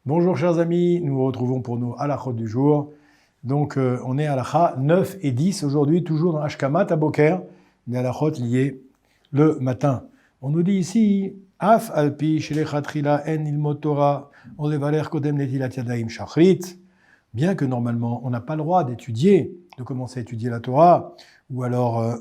Bonjour chers amis, nous nous retrouvons pour nos halachot du jour. Donc on est à halakha 9 et 10 aujourd'hui, toujours dans Ashkamat à Boker, des halachot liés le matin. On nous dit ici, Af alpi shelechatchila en ilmot Torah, on levaler kodem netilat yadayim shachrit. Bien que normalement on n'a pas le droit d'étudier, de commencer à étudier la Torah, ou alors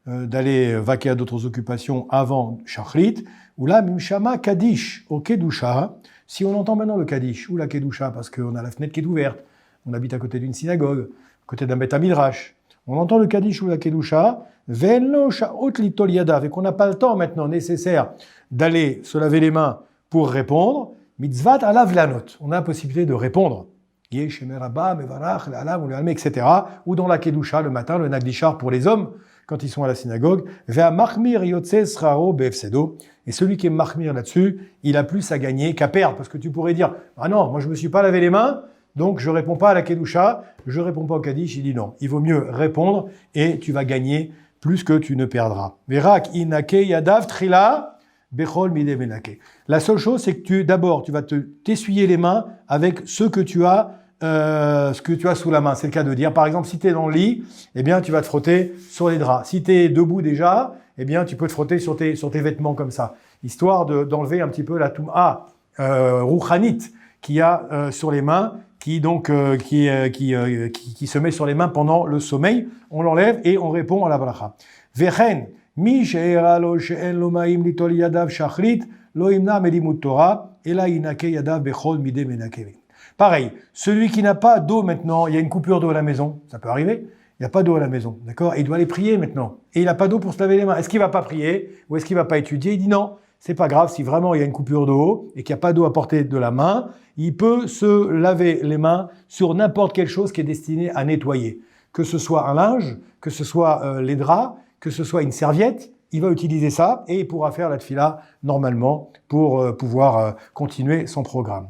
d'aller vaquer à d'autres occupations avant shachrit, ou là mimshama kaddish au kedusha. Si on entend maintenant le Kaddish ou la Kedusha, parce qu'on a la fenêtre qui est ouverte, on habite à côté d'une synagogue, à côté d'un Beth Midrash, on entend le Kaddish ou la Kedusha, Ve'lo sha'ot litol yadav, et qu'on n'a pas le temps maintenant nécessaire d'aller se laver les mains pour répondre, mitzvat alav lanot, on a la possibilité de répondre, etc. Ou dans la Kedusha le matin, le Nagdishar pour les hommes, quand ils sont à la synagogue, Ve'a machmir yotze sraro be'efsedo. Et celui qui est machmir là-dessus, il a plus à gagner qu'à perdre. Parce que tu pourrais dire, ah non, moi je me suis pas lavé les mains, donc je réponds pas à la Kedusha, je réponds pas au Kaddish. Il dit non, il vaut mieux répondre et tu vas gagner plus que tu ne perdras. Verak inake yadav trila bechol mide menake. La seule chose, c'est que d'abord, tu vas t'essuyer les mains avec ce que tu as sous la main. C'est le cas de dire, par exemple, si tu es dans le lit, eh bien, tu vas te frotter sur les draps. Si tu es debout déjà, eh bien, tu peux te frotter sur tes vêtements comme ça, histoire d'enlever un petit peu la toum'a rouchanit qu'il y a sur les mains, qui se met sur les mains pendant le sommeil. On l'enlève et on répond à la bracha. Vechen mi she'era lo she'en lo ma'im litol yadav shachrit lo imna melimut Torah ela inake yadav bechol mide menake. Pareil, celui qui n'a pas d'eau maintenant, il y a une coupure d'eau à la maison, ça peut arriver, il n'y a pas d'eau à la maison, d'accord? Et il doit aller prier maintenant, et il n'a pas d'eau pour se laver les mains. Est-ce qu'il ne va pas prier, ou est-ce qu'il ne va pas étudier? Il dit non, c'est pas grave, si vraiment il y a une coupure d'eau, et qu'il n'y a pas d'eau à portée de la main, il peut se laver les mains sur n'importe quelle chose qui est destinée à nettoyer. Que ce soit un linge, que ce soit les draps, que ce soit une serviette, il va utiliser ça, et il pourra faire la tfila normalement pour pouvoir continuer son programme.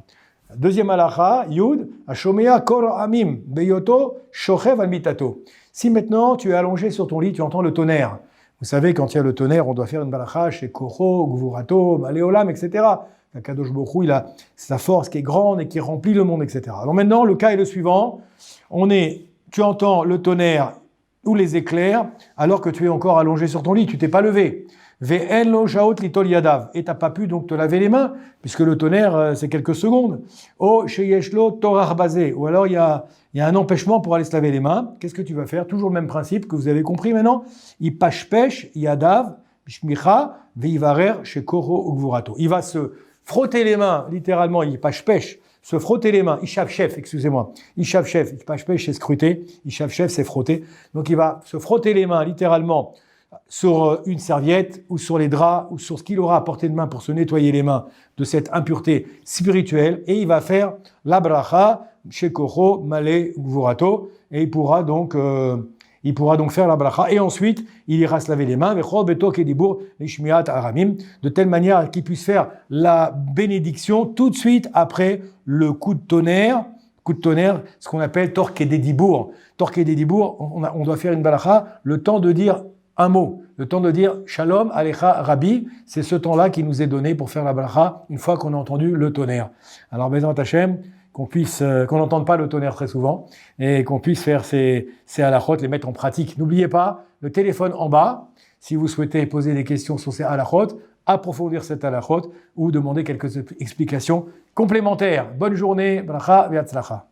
Deuxième halakha, Yud, Ashomea kor amim, beyoto, shochev al mitato. Si maintenant tu es allongé sur ton lit, tu entends le tonnerre. Vous savez, quand il y a le tonnerre, on doit faire une balacha chez Koro, Gvurato, Maleolam, etc. Kadosh Bokhu, il a sa force qui est grande et qui remplit le monde, etc. Alors maintenant, le cas est le suivant. Tu entends le tonnerre ou les éclairs, alors que tu es encore allongé sur ton lit, tu t'es pas levé. Ve'en lo shaot litol yadav. Et t'as pas pu donc te laver les mains, puisque le tonnerre, c'est quelques secondes. O sheyesh lo torah bazé. Ou alors il y a un empêchement pour aller se laver les mains. Qu'est-ce que tu vas faire? Toujours le même principe que vous avez compris maintenant. Ipashpesh yadav bishmicha veivarer shekoro ugvurato. Il va se frotter les mains, littéralement, ipashpesh, se frotter les mains, ishafchef, excusez-moi, ishafchef, ipashpesh c'est scruter, ishafchef c'est frotter. Donc il va se frotter les mains, littéralement, sur une serviette ou sur les draps ou sur ce qu'il aura à portée de main pour se nettoyer les mains de cette impureté spirituelle, et il va faire la bracha shekocho male gvurato, et il pourra donc faire la bracha, et ensuite il ira se laver les mains de telle manière qu'il puisse faire la bénédiction tout de suite après le coup de tonnerre, ce qu'on appelle torque des dibour. Torque des dibour, on doit faire une bracha le temps de dire un mot, le temps de dire Shalom Alecha Rabbi, c'est ce temps-là qui nous est donné pour faire la bracha une fois qu'on a entendu le tonnerre. Alors, Bezrat Hashem, qu'on n'entende pas le tonnerre très souvent, et qu'on puisse faire ces halachot, les mettre en pratique. N'oubliez pas, le téléphone en bas, si vous souhaitez poser des questions sur ces halachot, approfondir cette halachot, ou demander quelques explications complémentaires. Bonne journée, bracha ve'atzlacha.